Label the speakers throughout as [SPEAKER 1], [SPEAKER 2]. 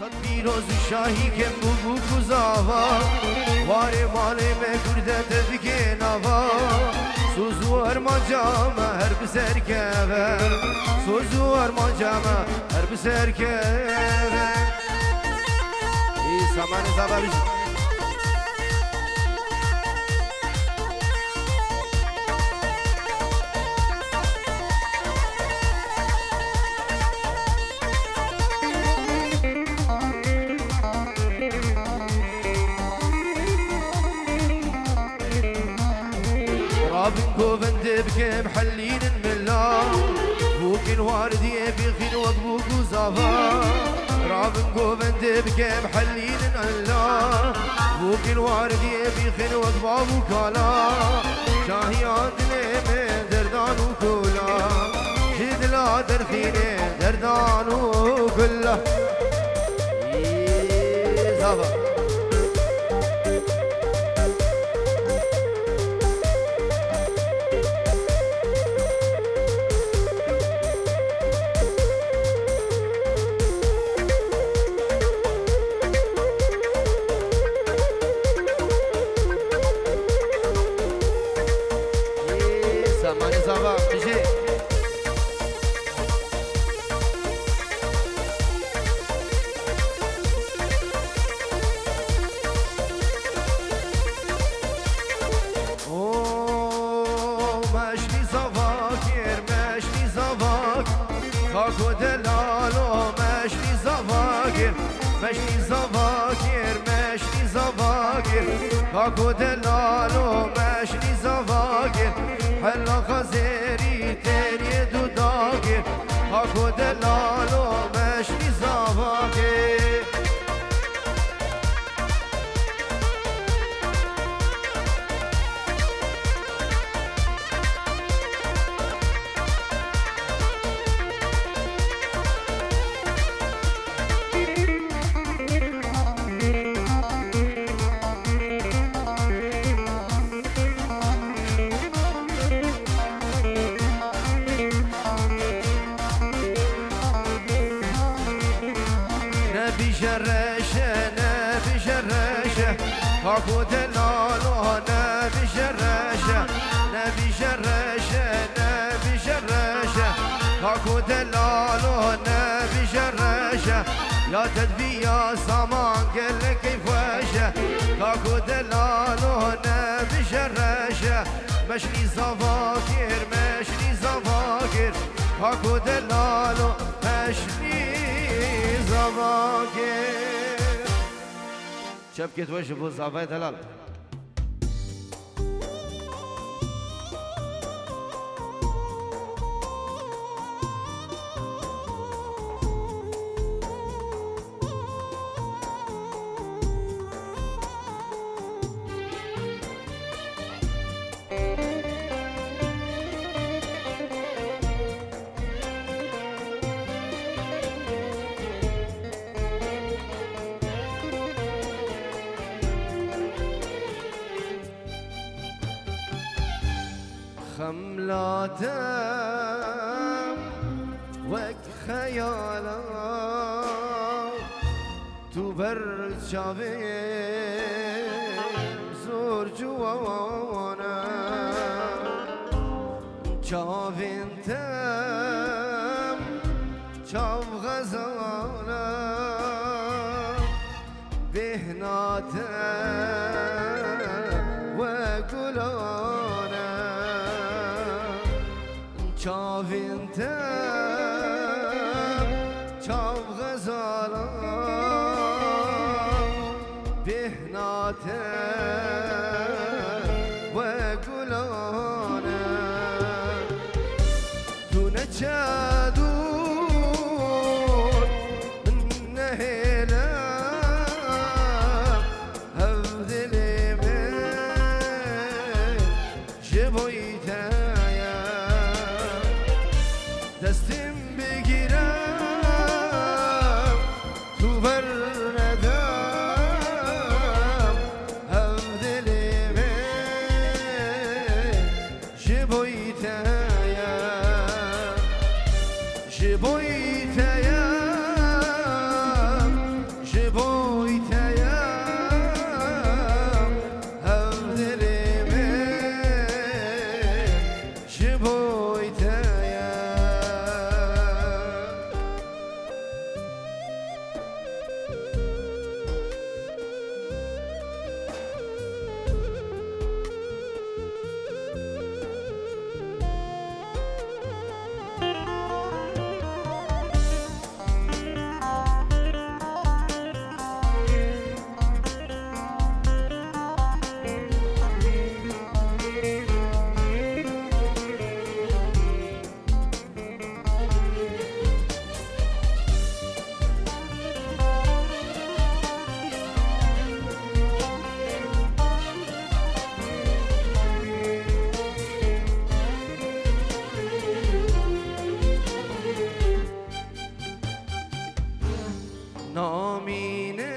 [SPEAKER 1] پیروز شاهی که بو کزاوا واره مالی مکرده تبکه نوا سوزوار ما جامه هر بسر کبه سوزوار ما جامه هر بسر کبه ای سامان زبابش كوفن تبكي محلين الملا بوكين واردي بخين وقبوك وزافا رابن كوفن تبكي محلين الملا بوكين واردي بخين وقباب وكالا شاهيان دلي دردان وكولا جدلا درخيني دردان وكلا زافا كاكو دلالو مشني زواجر حلا خزيري تاني دو داغر كاكو دلالو مشني زواجر كاكو دلالو نبي جراشة نبي جراشة نبي جراشة كاكو دلالو نبي جراشة يا تدبي يا سامان قال لك كيف واشة كاكو دلالو نبي جراشة مشني زفاكر مشني زفاكر كاكو دلالو مشني زفاكر شبكة وجه بوز عفاية هلال خملاتم وك خيالا تو بر چاویم زور جوانم چاوین تم چاو غزالم بهناتم و گلانم چاوین تم چاو غزالم بهناتم و گلانم تو نچدور من نهیلم هف دلی من جبویتایم دستیم بگیرم تو بر ندم نامینه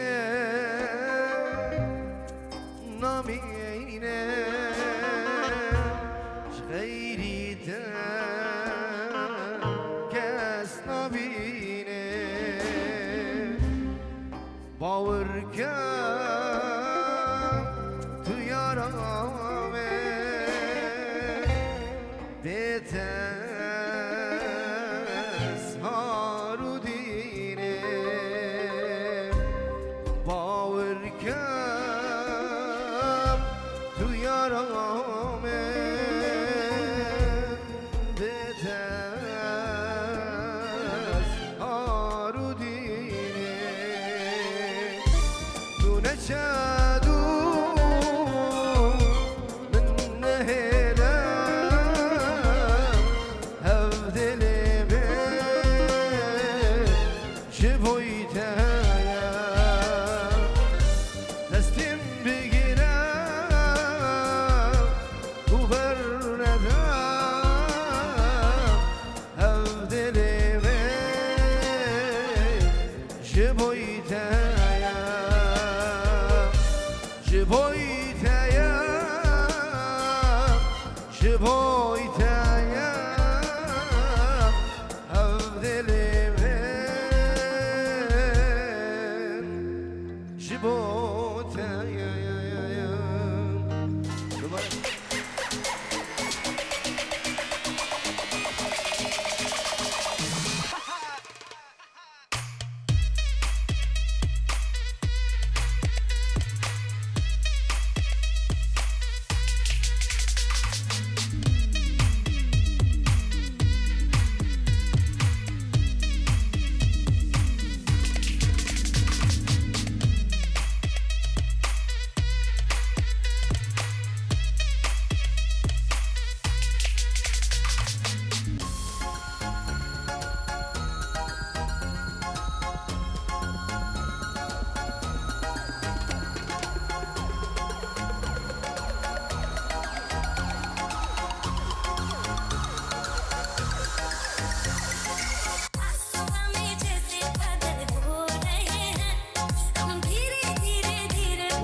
[SPEAKER 1] نامینه غیری کس نبینه باور کن تو یارامه بتس هارو دینه باور کن تو یارامه بتس هارو دینه دونه چادو من نهلم هفدل به شبویتایا دستیم بگیرم کوبر ندم هفدل به شبویتایا شبویتایا شبویتایا هفدل به شبویتایا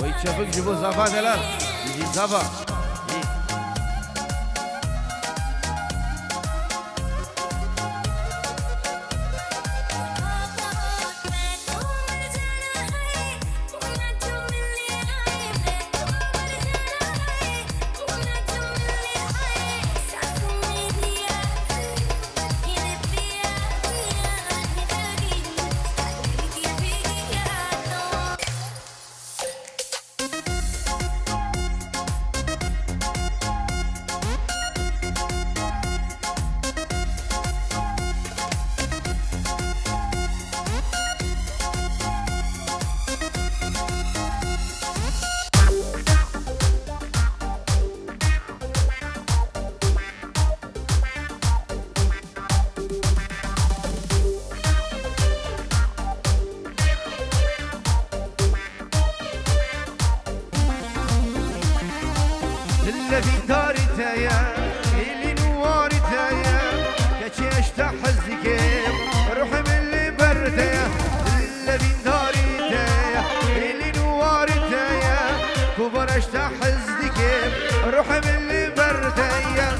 [SPEAKER 1] وای چپک جبو زفا دلال یه زفا الذي داري تايا اللي نواري تايا كاش تحزك روح من اللي بردايا الذي داري تايا اللي نواري تايا كبرش تحزك روح من اللي بردايا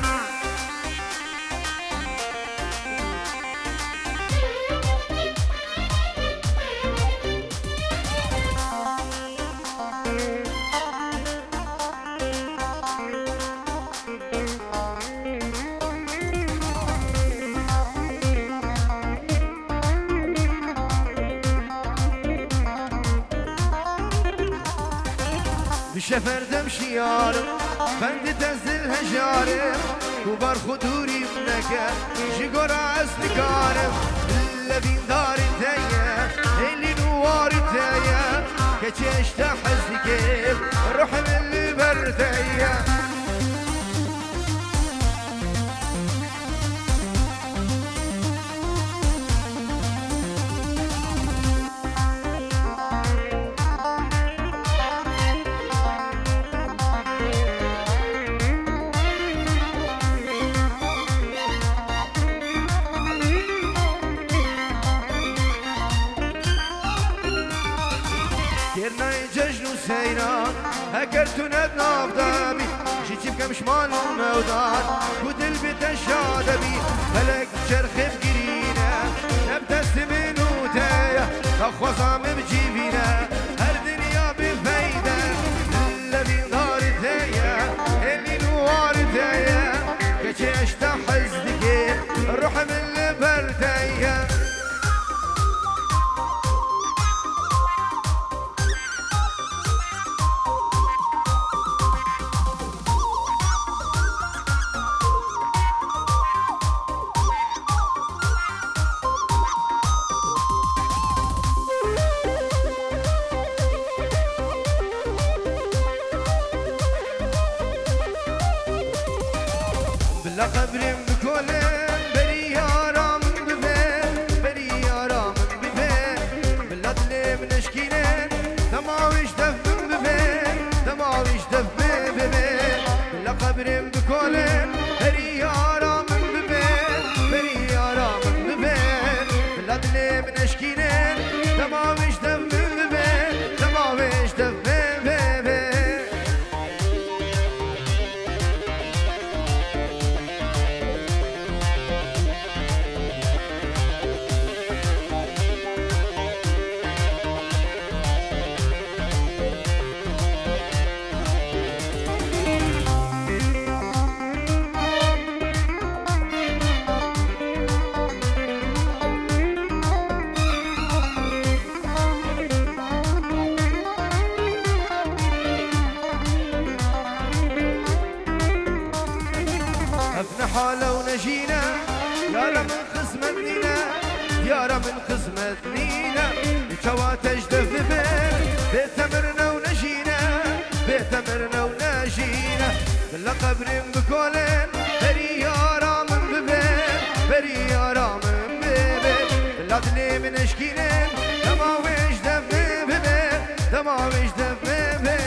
[SPEAKER 1] شفردم شیارم بند تنزل هجارم کوبار خودوری منکه جگور اصل کارم لبین داری تایا اللي نواری تایا که چش تحزی که روح من اللي بردایا كيرنا ججن وسيران هكرتنا نافدا بي جيتي بكمش مال المودان ود البيت الشادبي هلك شرخ بقرينا نبدا سمن وتايا اخوصام بجيبينا هر دنيا بفايدة الذي نار تايا اللي نوار تايا كشي اشتحز دكي الروح من البردايا قبرم بكولن بري يارام ببين بري يارام ببين بلاد اللي منشكينن دماويش دفن ببين دماويش دفن ببين بلا قبرم بكولن بري يارام ببين بري يارام ببين بلاد اللي منشكينن دماويش دفن ببين دماويش دفن ببين حالة ونجينا يارا من خصمتنا يارا من خصمتنا الجوا تجدف ببين بيتمرنا ونجينا بيتمرنا ونجينا بلا قبر بكولن بري يارا من ببين بري يارا من ببين بلا دلي من اشكينن دماويش دف ببين دماويش دف ببين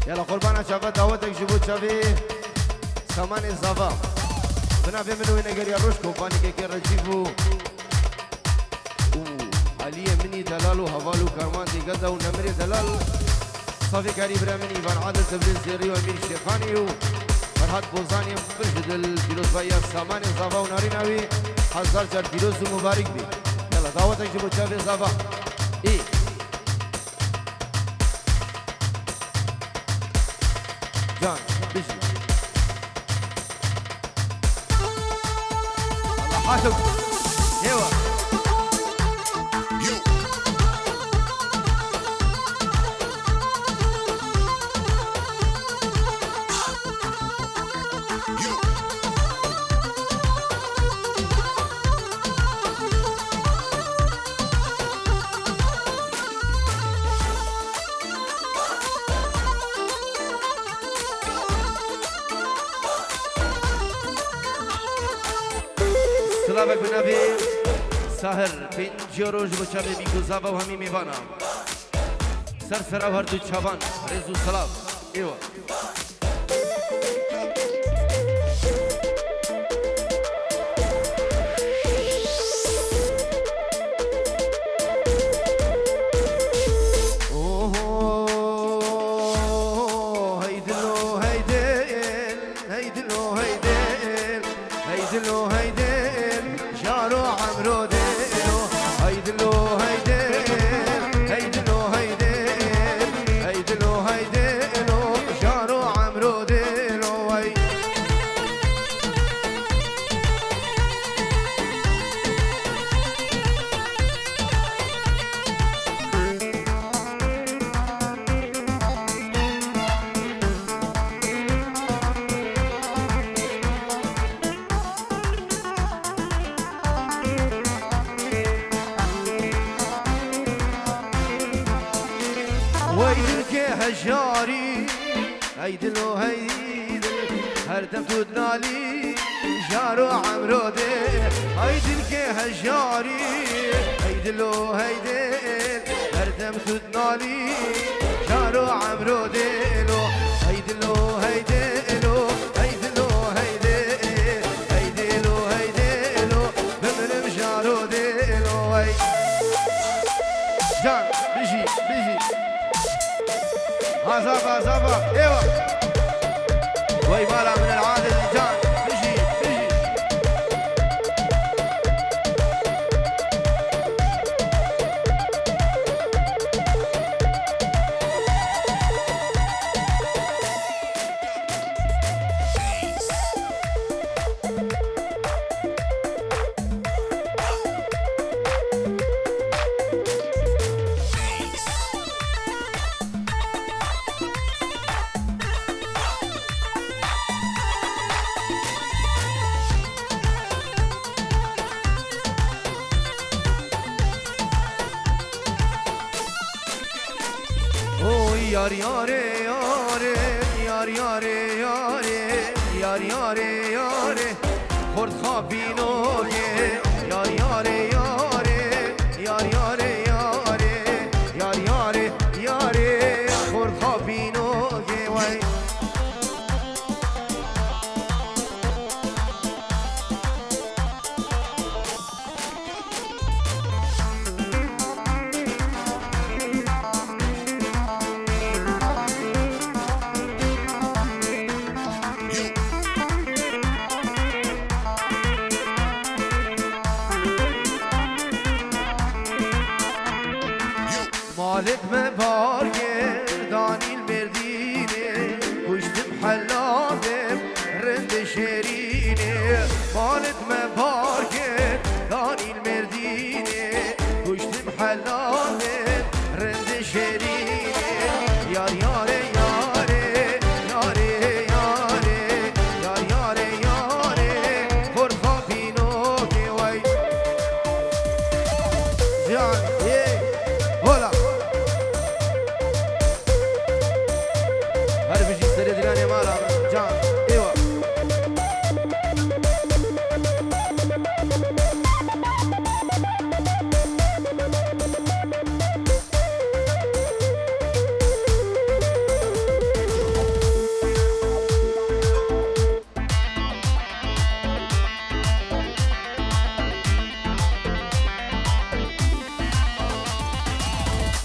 [SPEAKER 1] يلا قربانا شافت دعوتك جبوت شافي سامان الزافا بنا في منو ينقر يا روش كوباني كي رجيفو علي مني دلالو هوالو كرمان دي قدا ونمري دلال صافي كريم رامني بان عادل تبريز زيري وامير الشيخاني فرحات بوزاني فرشد الفيروز بايا سامان الزافا وناريناوي حزار جار فيروز مبارك بي يلا دعوتك جبوت شافي الزافا ايه جان بيجي الله حاسب ايوه سلامك بنبي ساهر پنجروج بچه بی گذابه و همی میوانا سر و هر دو چوان رزو سلام ایوه هجاري هيدلو هيدل هردم تودنالي جارو عمرو دي هيدل كي هجاري هيدلو هيدل هردم تودنالي جارو عمرو ديلو هيدلو هيدلو هيدلو هيدل هيدلو هيدلو بمرم جارو دي الوي جان بيجي هزابا ايوه وي مالا من العادل جان بيجي yar yare yare yar yare yare yar yare yare khord khabino ge yar yare yare yar yare yare yar yare yare khord khabino ge way مالت مبارگه دانیل مردینه کشتم حلابم رند شیرینه مالت مبارگه دانیل مردینه کشتم حلابم رند شیرینه یار یاره یاره یاره یاره یار یاره یاره خورد خوابینو که وای جان هلا هر بيجي سري دلاني مالا جان ايوه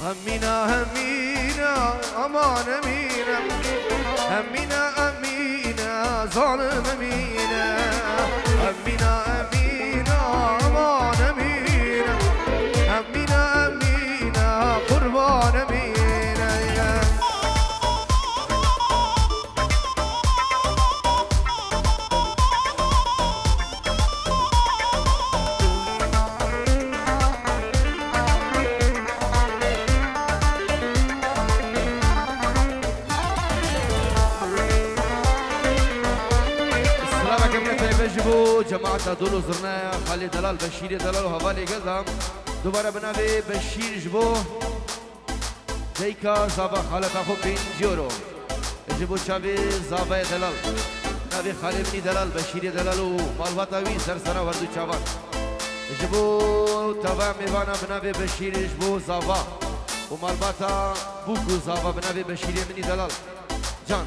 [SPEAKER 1] همينا همينا امان امينا همينا امينا ظالم امينا همينا امينا امان امينا همينا امينا قربان امينا جبو جماعة دولو زرنا خالد دلال بشير دلال وهوالي قدام دوباره بنابي بشير جبو ديكا زابا خالد اخو 5 يورو جبو شابي زابا دلال نابي خالد بني دلال بشير دلال ومالباتاوي سرسنا وردو چاوان جبو تبا ميوانا بنابي بشير جبو زابا ومالباتا بوكو زابا بنابي بشير بني دلال جان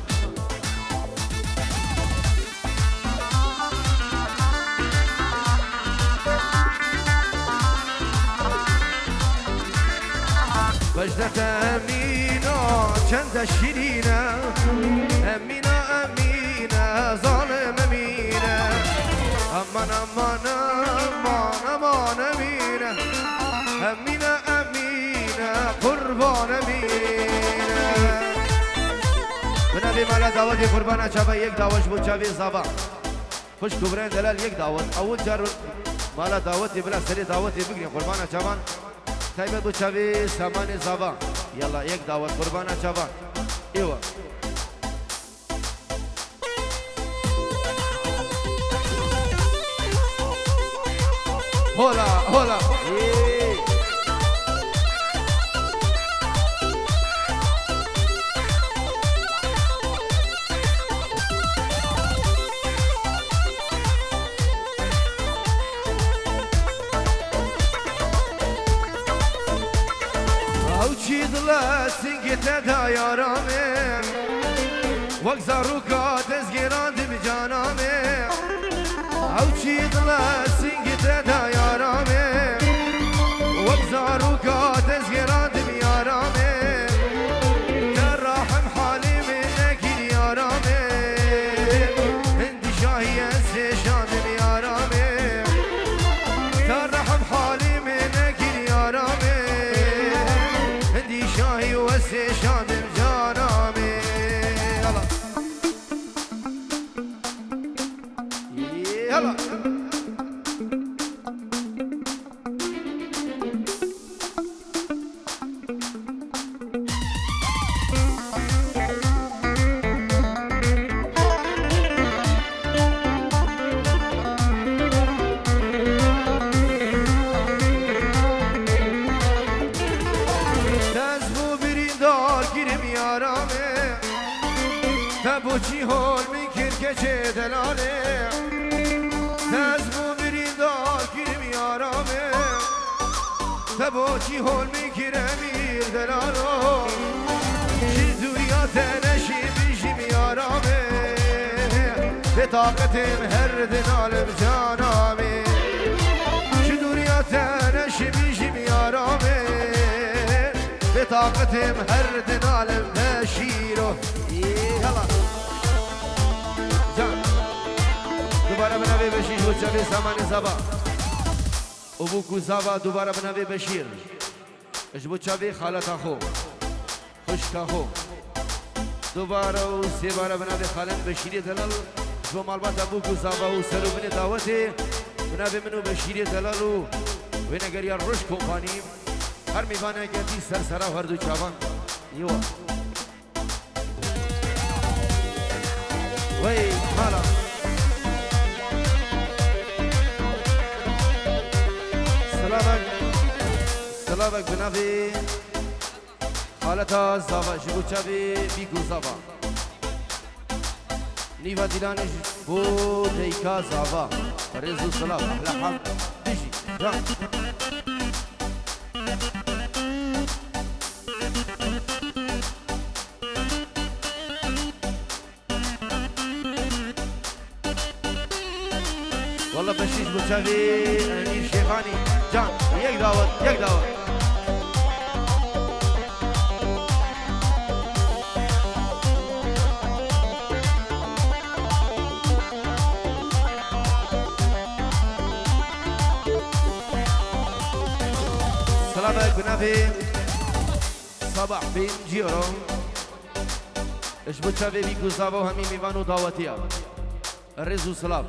[SPEAKER 1] وجدت أمينة چند شيرينة أمينة أمينة ظالم أمينة أمان أمان أمان أمان أمينة أمينة أمينة قربان أمينة بنابي مالا دعوتي قربانا چابا یک دعوت بود چابي زابا خوش كبرين دلال یک دعوت أول جار مالا دعوتي بلا سري دعوتي بگرين قربانا چابان تایبت بو چاوی سامان زابا یلا یک دعوت قربانا چاوان ایوه هولا هولا سنگت دایارامه وقت زاروکا تزگیران دی بجانامه او چی دل سنگت دایارامه تبوچی هول میکر که چه دلاله تزمو بریندار کرم یارامه تبوچی هول میکر امیر دلالو شیزوریا تنشی بیشیم یارامه به طاقتم هر دنالم جانامه شیزوریا تنشی بیشیم یارامه به طاقتم هر دنالم بشیرو يلا جان دوباره بنوی بشیر و چوی سامان زبا ابوکو زبا دوباره بنوی بشیر اجبو چوی خالت خو خوشکا خو دوباره و سی باره بنوی خالت بشیری دلال جو مالبات ابوکو زبا و سرو بنی دعوتی بنوی منو بشیری دلال و نگر یا روش کمپانیم هر میبانه گردی سر سرا هر دو چابان یوا وي هلا سلامك بنافي خالتها زافا شبو چاوي بيكو زافا نيفا ديلانش بو ديكا زافا رزو سلام احلى حم بيجي جان والله بشيش بوشافي امير شيخاني جان يك دعوت يك دعوت سلامك بنافي صباح بين جيرو ايش بوشافي بيكو زابو همي ميوانو دعوتيا الرزو سلام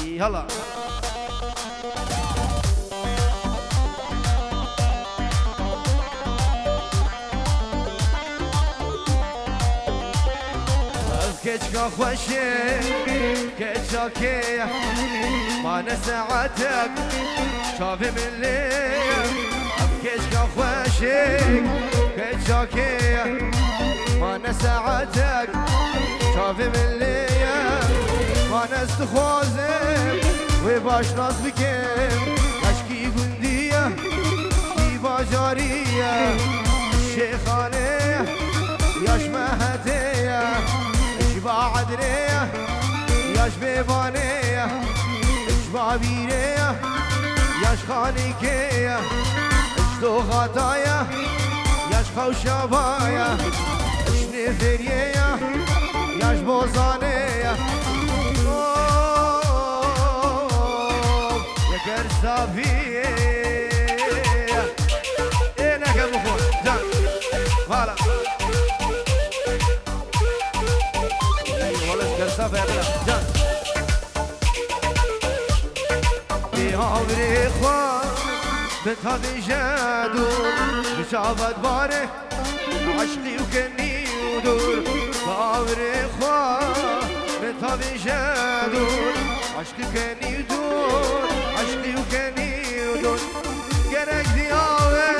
[SPEAKER 1] يلا كيتشكا خوشي كيتشا كي ما نساعتك شافي من الليل كيتشكا خوشي كيتشا كي ما نساعتك شافي من الليل ما نستخوازم وباش ناس بكم اشكي قندية كي باجارية شيخانية ياش مهدية اشبا عدرية ياش بيبانية اشبا بيرية ياش خانيكية اشتو غطايا ياش خوشابايا اشنفرية ياش بوزانية كرسافية إيه نكا بخور جان فالا والله كرسافة يا بلا جان بيها بريخوان بنتها بجادو بشافت بارك عشقي وكني ودور بيها بريخوان بنتها بجادو عشقي وكني ودور عشقي وكني ودون جرك دياوي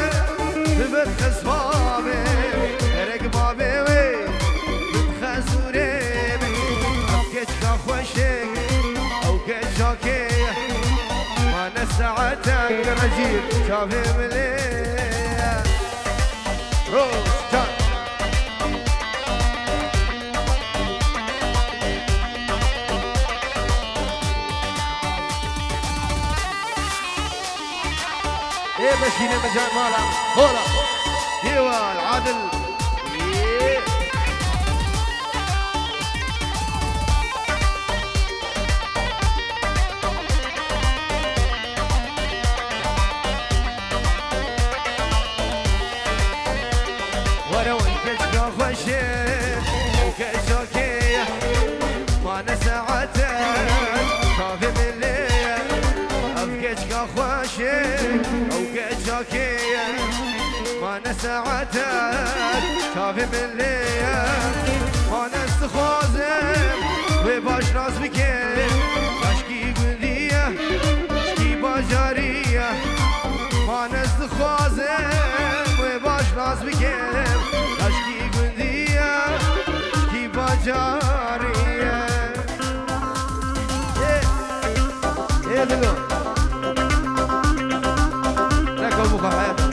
[SPEAKER 1] ببتخس بابي جرك بابي وي بتخس وريبي أبكيتك خوشك أو كيتشاكي ما نساعتك رجيل شافي مليل روز جان ايه بشيل المجال ماله هولا ايوه العادل ايه ولو الكشكة خوشين وكشكية ما نساعتك خافي من الليل أبكيتك خوشين وكشكية ما نساعتك خافي من الليل ما نستخوزم وباش ناس بكين اشكي قندية اشكي باجارية ما نستخوزم وباش ناس بكين اشكي قندية اشكي باجارية يا دلو لك ابوك حياتك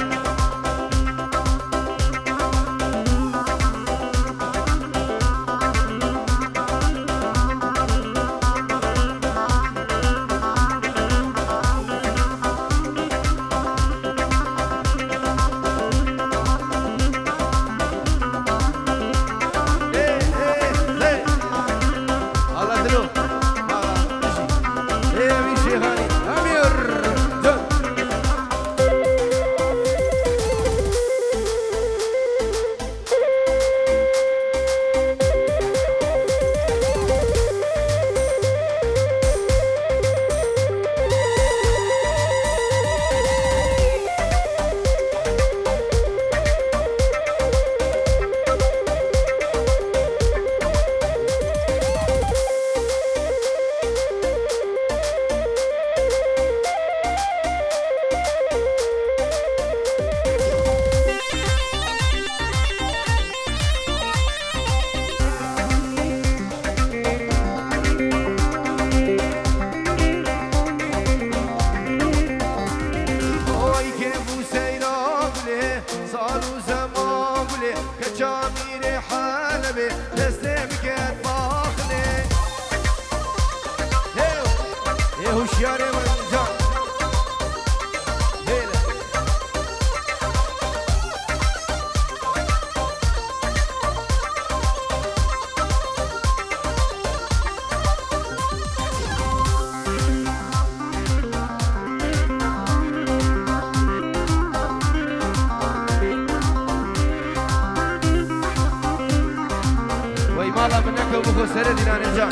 [SPEAKER 1] مالا منك وبخو سر دينان جان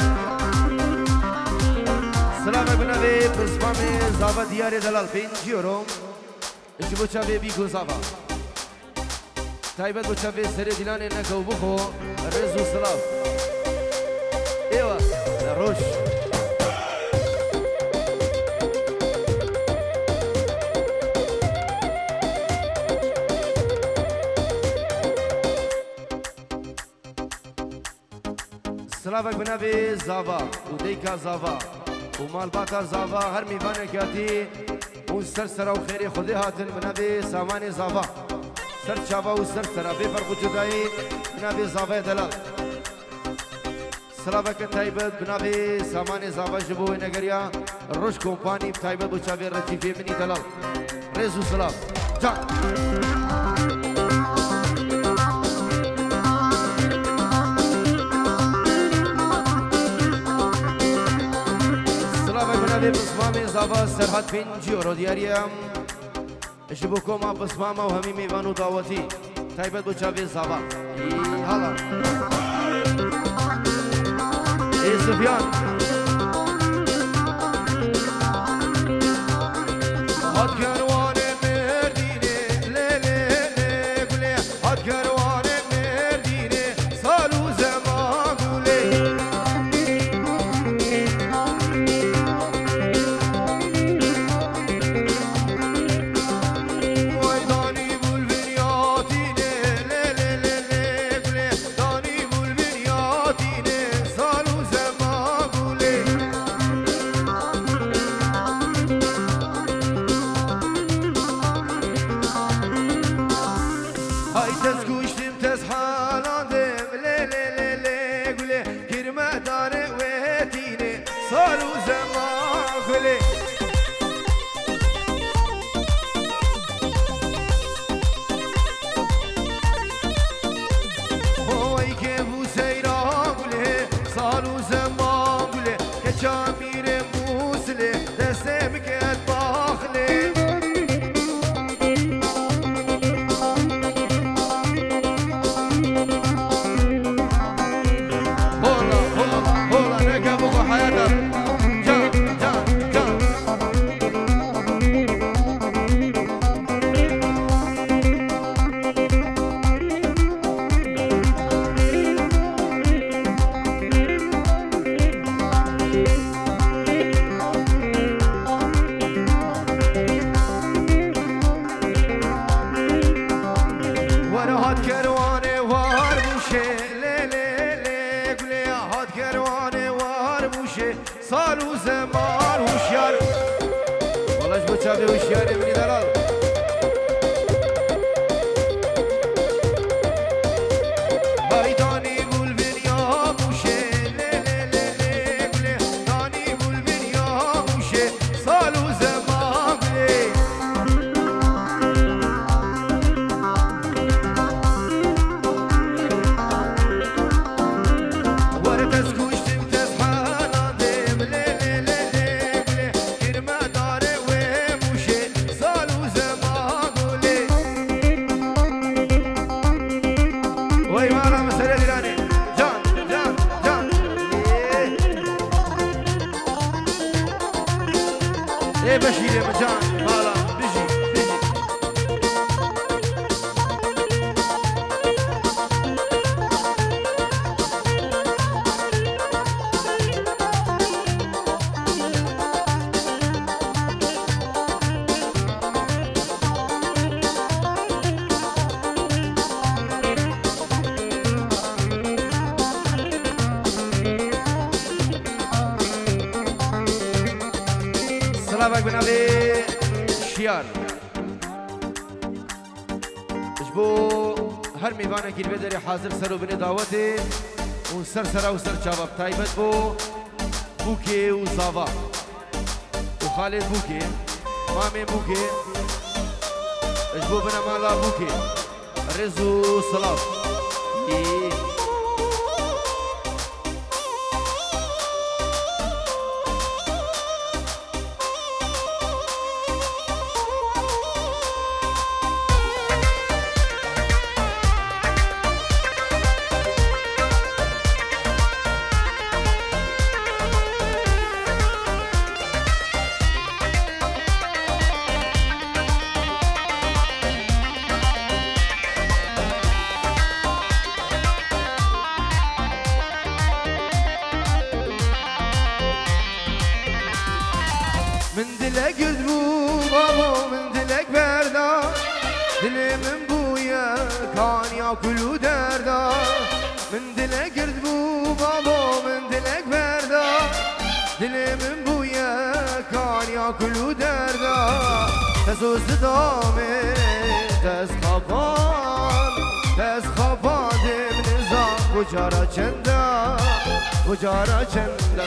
[SPEAKER 1] سلام بنابي بسمامي زابا ديار دلال بنجيورم ايش بوچا بيكو زابا تايبت بوچا سر دينان انك وبخو رزو سلام ايوه روش سلامك بنابي زافا وديكا زافا ومال باكا زافا هر ميفانه كاتي وسر سرا وخيري خدي هاتن بنابي ساماني زافا سر شافا وسر سرا بفرق جداي بنابي زافا دلال سلامك تايبت بنابي ساماني زافا جبو نگريا روش كومباني تايبت بوچاوي رتيفي مني دلال رزو سلام جان بسمامي زابا سرحد بنجيورو دياريام اشبوكوما بسماما وهمي ميوانو دعوتي تايبت بوچاوي زابا هلا ايه سفيان هاد كروان مرديني لي لي لي قولي هاد كروان مرديني صالو زمان قولي بنابي شيار اجبو هر میوانه کی بدری حاضر سرو بنی دعوته و سر سرا و سر چاباب تایبت بو بوکه و زاوا و خالد بوکه مامي بوكي اجبو بنا مالا بوكي رزو صلاة
[SPEAKER 2] كل دردا من دلك قرد بو بابا من دلك بردا دل من بويا كان ياكل دردا تزوز دامي تسخفان من زان بجارا چندا بجارا چندا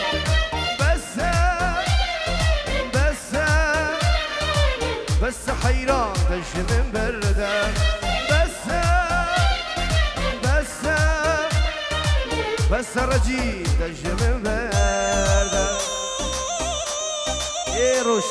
[SPEAKER 2] بس حيران دش من بردا بس رجيم دج من بردا ايه روش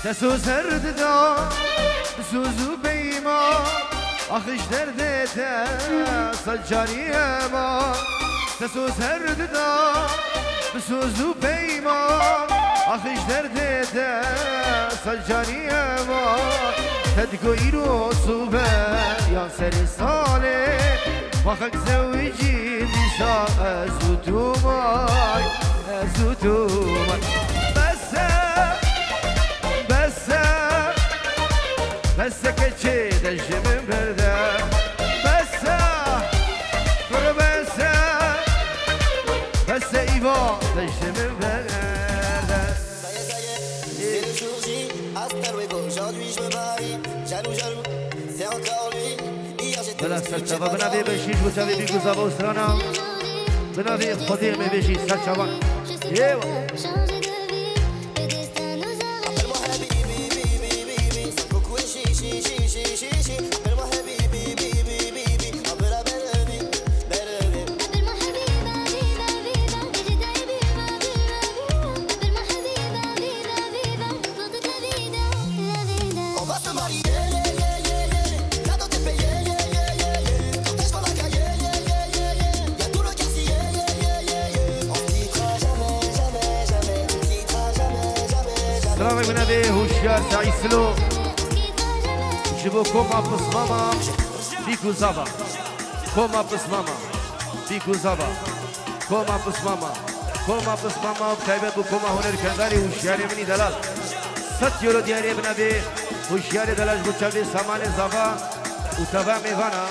[SPEAKER 2] تسوز هرددا بسوزو بيما اخش دردتا سجاري ما تسوز هرددا بسوزو بيما اخش دردتا سجاري ما تدقو ايرو صوبة يا سر صالح وخك زوجي نساء ازوتو ماي بس كتشي دج من بردا بس ايفا دج من بردا
[SPEAKER 3] C'est le jour J, hasta luego. Aujourd'hui je me marie, jaloux, c'est encore lui. Hier j'étais
[SPEAKER 1] بلا سرچابا بنابي بشيش وتابي بيكو زابا وسرانا بنابي خدير مي بشيش سرچابا ايوه سلامك من أبي هوشيار سعيد سلو جيبو كوما بس ماما بيكو زابا كوما بس ماما بيكو زابا كوما بس ماما بتايبت بو كوما هنر كنداري هوشيار مني دلال 7 يورو دياري من أبي هوشيار دلال بو تشابي سامان زابا وتابع ميوانا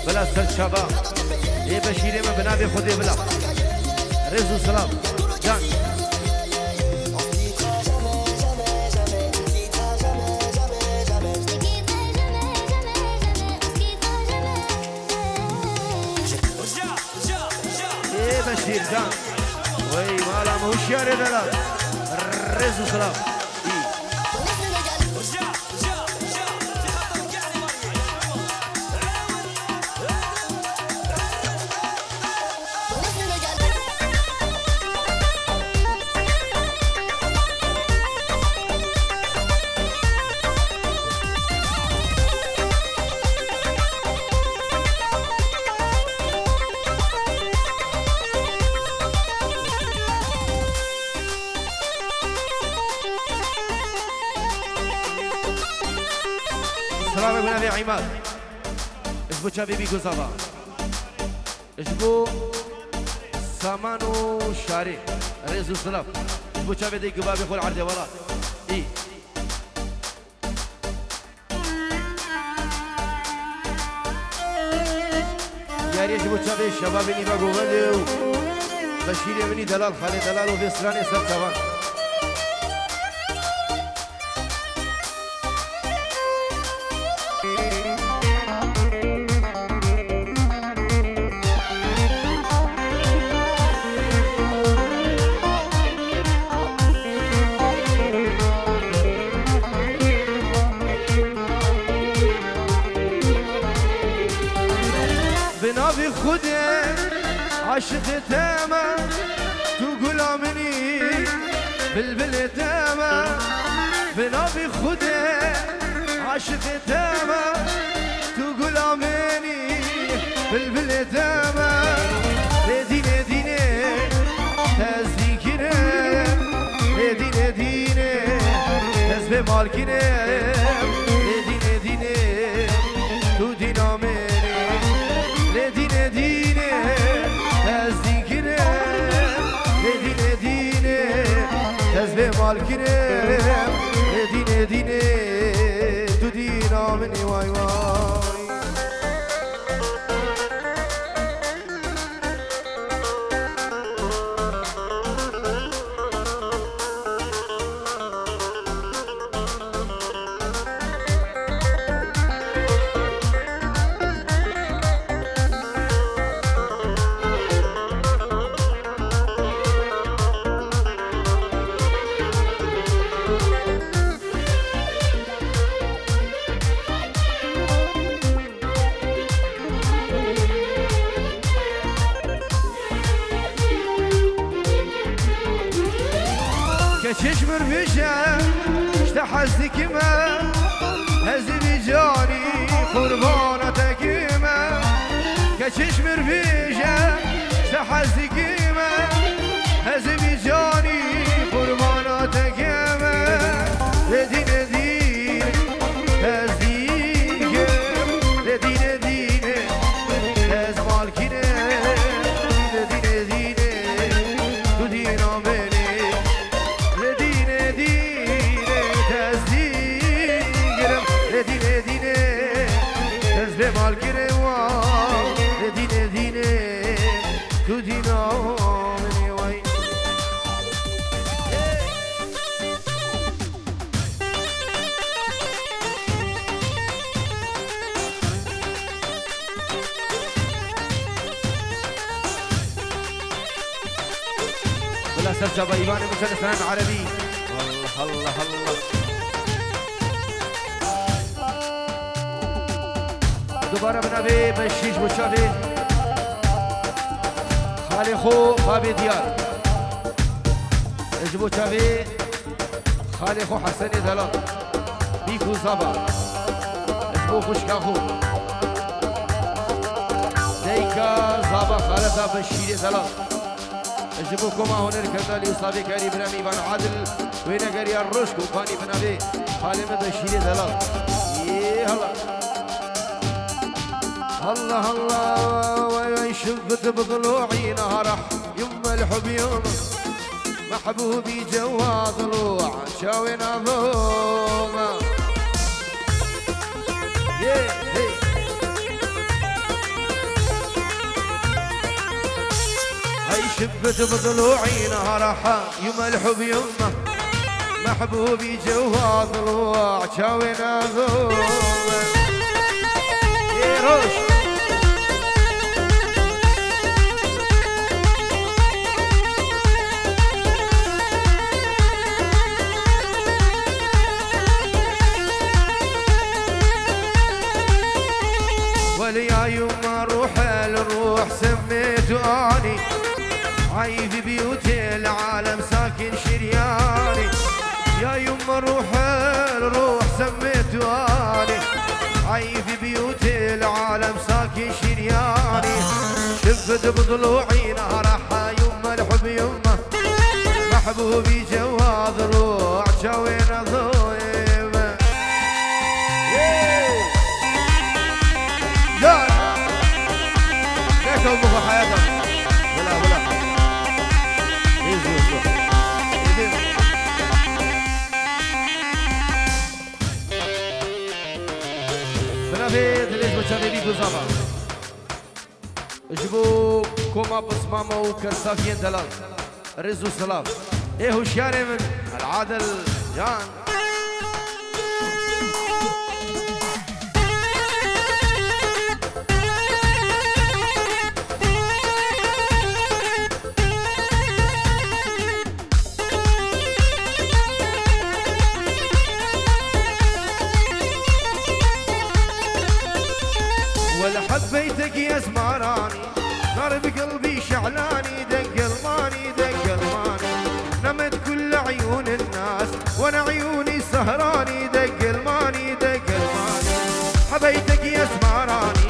[SPEAKER 1] بلا سر شابا بشيري من بنابي خودي بلا رزو سلام جان بشير جان وي مالا مهوشيار دلال رزو سلام شافي عماد اجبو شافي بيكو صبا اجبو سامانو شاري ريزو سلف اجبو شافي دي قبابي خول عرضي ورا اي ياري اجبو شافي الشباب نيفا قوغلو بشير مني دلال خالي دلال وفي سراني سر سوان
[SPEAKER 2] بنابي خده عشق تاما تقول مني بلبل تاما بنابي خده عشق تاما تقول مني بلبل تاما ديني ديني تزيكيني ديني ديني تزبي مالكيني ديني ديني تو دينامي ديني ديني تزيكيني ديني ديني تزبي مالكيني ديني ديني تو دينامي واي واي كشمر بيشا اشتحزك ما هزبي جاني قربانتك ما كشمر بيشا اشتحزك ما هزبي جاني قربانتك ما لدين دين هزيك لدين دين هز مالكين لدين دين تدين مني مالكيني واو ديني ديني تو دينامي واي
[SPEAKER 1] بلا سرجة بايباني مشان اسلام عربي الله الله الله دوباره بنابي بشيش بوشافي خالي خو بابي ديار اجبو شافي خالي خو حسني دلال بيكو زبا اجبو خشكا خو ديكا زبا خالدا بشير دلال اجبو كما هنر كردالي صابي كاري برامي بان عادل وين قري الرشكو كاني بنابي خالي بشير دلال يلا الله الله وين شفت بضلوعي نهرح يما الحب يوم محبوبي جوا ضلوع شاوي نظومه هاي شفت بضلوعي نهرح يما الحب يوم محبوبي جوا ضلوع شاوي نظومه روش وليا يما روح الروح سميته اني عايف بيوتي العالم ساكن شرياني يا يما روح الروح سميته اني عايف بيوتي العالم ساكن شرياني شفت بضلوعي نهرها يما الحب يما محبوبي جوا ضلوع شاوين ضويمه صبا جبو كوما بصمامة وكرسافين دلال رزو سلاف ايه هوشياري من العادل جان
[SPEAKER 2] ولا حبيتك يا زمراني نار بقلبي شعلاني دق الماني دق الماني نمت كل عيون الناس وانا عيوني سهراني دق الماني دق الماني حبيتك يا زمراني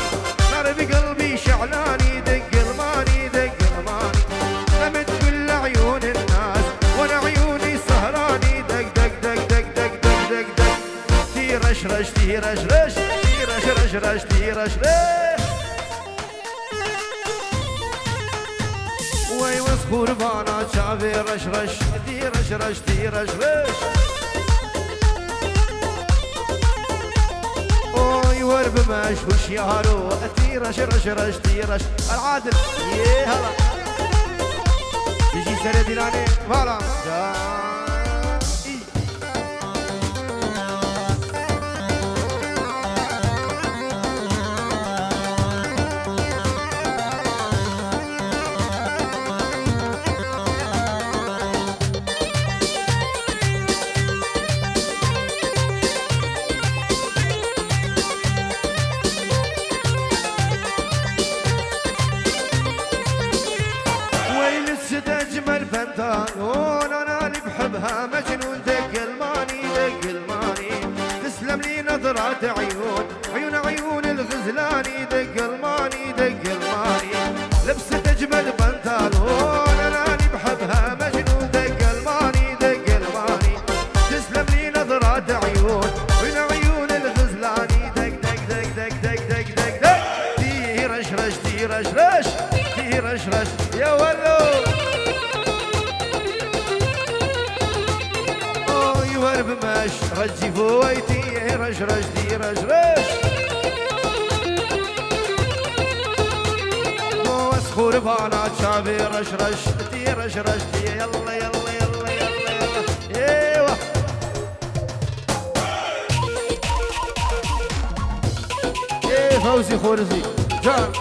[SPEAKER 2] نار بقلبي شعلاني دق الماني دق الماني نمت كل عيون الناس وانا عيوني سهراني دق دق دق دق دق دق دق دق تيرش رش تيرش رش تيرش رش رش تيرش رش وي وس قربانا شافي رش رش تيرش رش تيرش رش اوي ورب مش وشيارو تيرش رش رش تيرش العادل يي هلا يجي سردي لاني فوالا اجمل بنطلون انا اللي بحبها مجنون دق الماني دق الماني تسلم لي نظرات عيون عيون الغزلاني دق الماني دق الماني لبست اجمل بنطلون انا اللي بحبها مجنون دق الماني دق الماني تسلم لي نظرات عيون الغزلاني دق دق دق دق دق دق دق دق تيرش رش تيرش رش تيرش رش يا ولو ورب مش رجي فويتي رش رش دي رش رش موس خربانا شافي رش رش دي رش رش دي يلا يلا يلا يلا يلا ايوه ايه فوزي خورزي جان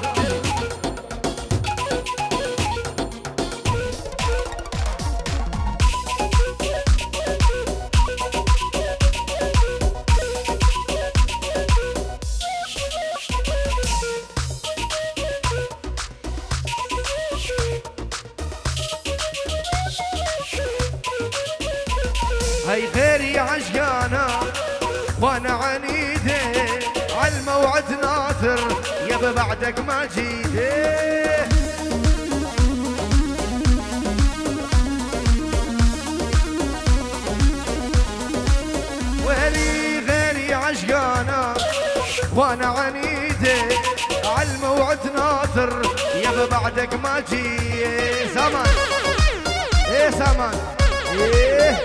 [SPEAKER 2] هاي غيري عشقانا وانا عنيدي عالموعد ناطر يابا بعدك ما جيدي ويلي غيري عشقانا وانا عنيدي عالموعد ناطر يابا بعدك ما جيدي زمان ايه زمان ايه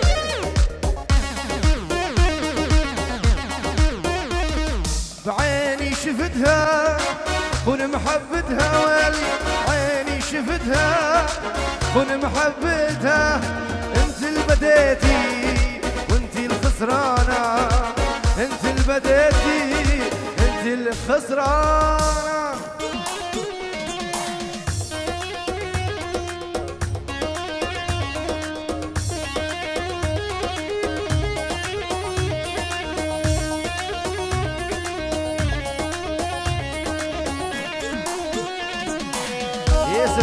[SPEAKER 2] بعيني شفتها كن محبتها ويلي عيني شفتها كن محبتها انت اللي بديتي وانت الخسرانة انت اللي بديتي انت الخسرانة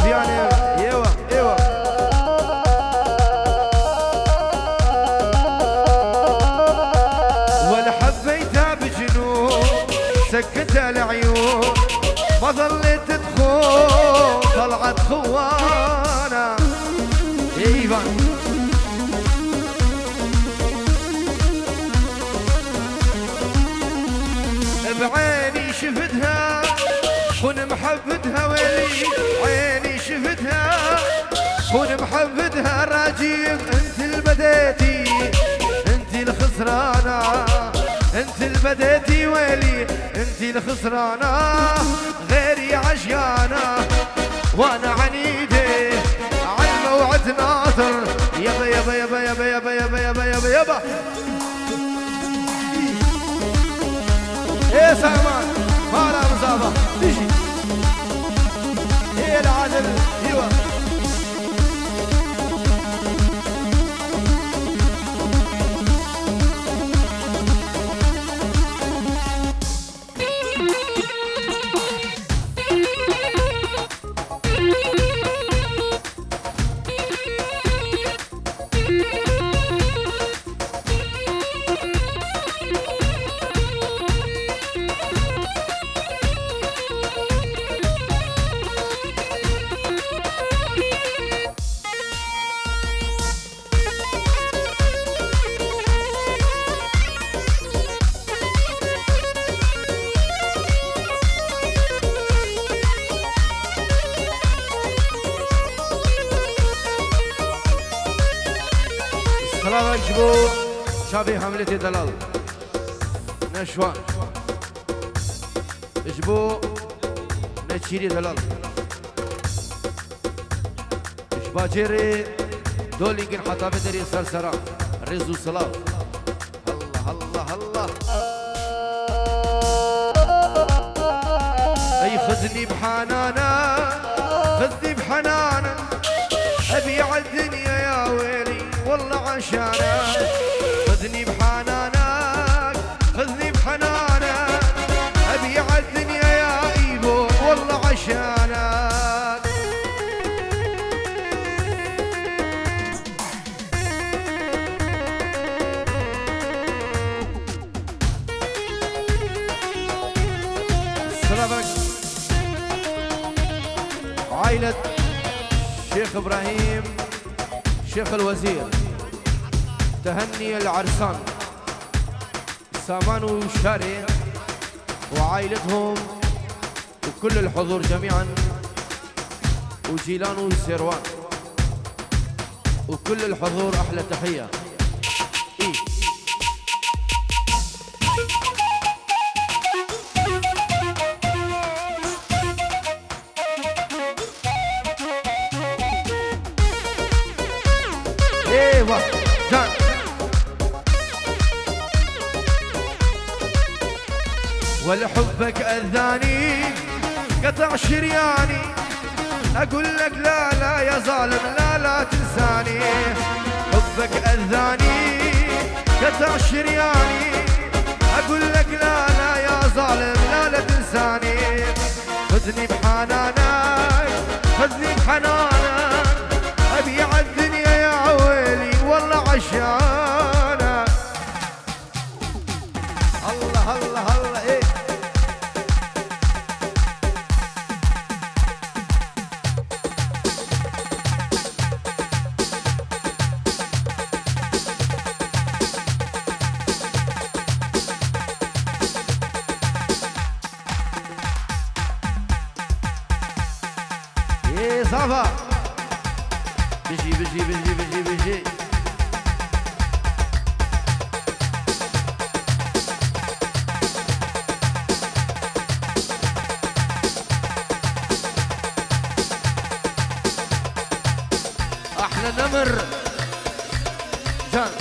[SPEAKER 2] يعني ايوه ايوه ولا حبيتها بجنون سكت العيون ما ظليت تخون طلعت خوانه ايوه بعيني شفتها كن محبتها ويلي عيني شفتها كن محبتها راجيب انت اللي بديتي انت الخسرانة انت البديتي ويلي انت الخسرانة غيري عشيانة وانا عنيدي عالموعد ناطر يبا يبا يبا يبا يبا يبا يبا يبا يبا ايه سلمان ما لا مصابة تجي ايه العادل ايوه سلام جبو شابي حملتي دلال نشوان جبو نشيري دلال جباجيري دولينجن حطابي دري سرسرا رزو سلام الله الله الله اي خذني بحنانا خذني بحنانا ابي عالدنيا يا ويلي والله عشانك خذني بحنانك خذني بحنانك ابي عالدنيا يا ايبو والله عشانك السلام عليكم عائلة شيخ ابراهيم شيخ الوزير تهني العرسان سامان وشاري وعائلتهم وكل الحضور جميعا وجيلان وسيروان وكل الحضور احلى تحيه. إيه؟ ايوه جان ولحبك اذاني قطع شرياني اقول لك لا لا يا ظالم لا لا تنساني حبك اذاني قطع شرياني اقول لك لا لا يا ظالم لا لا تنساني خذني بحنانك خذني بحنانك ابي عالدنيا يا ويلي والله عشانك الله الله الله ايه ايه صافا بيجي بيجي بيجي بيجي بيجي احلى نمر جان